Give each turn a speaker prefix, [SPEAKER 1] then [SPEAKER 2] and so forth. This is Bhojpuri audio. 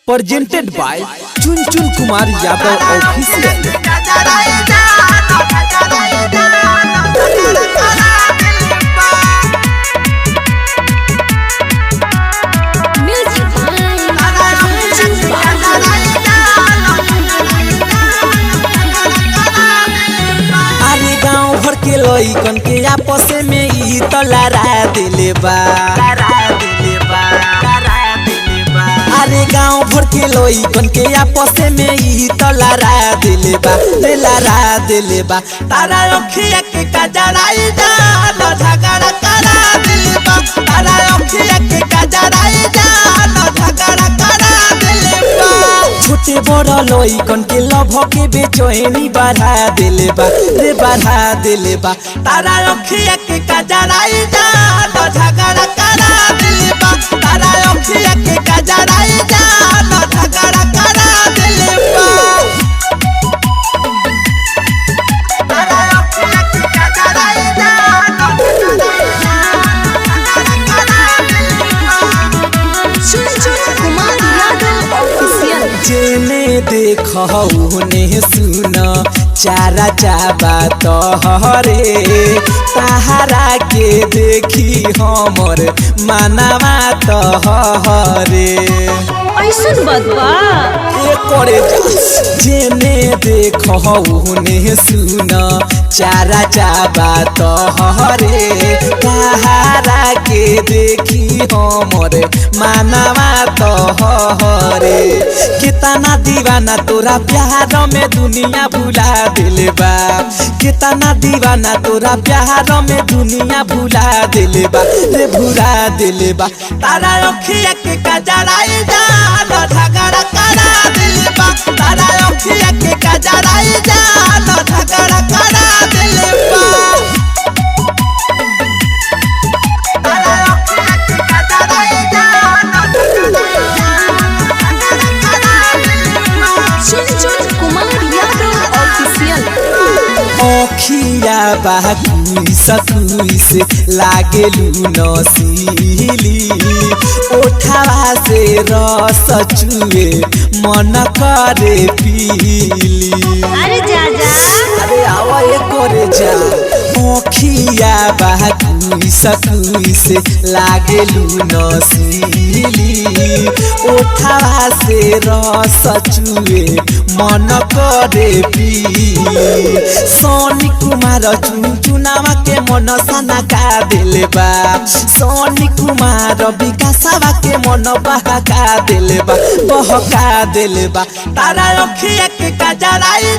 [SPEAKER 1] presented by Chun Chun Kumar Yadav Official. लइकन के आपस में ई तो लड़ा दिले बा अरे गाँव भर के लइकन के आपस में ई तो लड़ा दिले बा तारा अखिया के कजराई जान झगड़ा करा दिले बा तारा अखिया के कजराई जान झगड़ा करा दिले बा छोटे बड़ लइकन के लभ के बेचैनी बढ़ा दिले बा रे बढ़ा दिले बा तारा अखिया के कजराई जान झगड़ा करा दिले बा तारा अखिया के कजराई जान झगड़ा करा दिले बा तारा अखिया के कजराई जान जेने देखहु ने सुन चारा चाबा तोहरे ताहरा के देखी हमर मानवा तोहरे
[SPEAKER 2] ऐसन बदबा
[SPEAKER 1] करे जेने देखहु ने सुन चारा चाबा तोहरे ताहरा के देखी हमर मानवा तोहरे कितना दीवाना तोरा प्यार में दुनिया भुला दिले बा कितना दीवाना तोरा प्यार में दुनिया भुला दिले बा रे भुला दिले बा तारा अखिया के कजराई जान झगड़ा करा दिले बा तारा अखिया के कजराई जान झगड़ा करा दिले बा तारा अखिया के कजराई जान अखिया बाकुइस लागेलु नसीली ओठावा से रस चुए मन करे पीली
[SPEAKER 2] अरे जा जा
[SPEAKER 1] अरे आवा ये करे जा अखिया बाकुइस लागेलु नसीली ओठावा से रस चुए मन करे पीली सोनी कुमार चुनावा के मन सना का दिले बा सोनी कुमार विकासवा के मन बहका दिले बा तारा अखिया के कजराई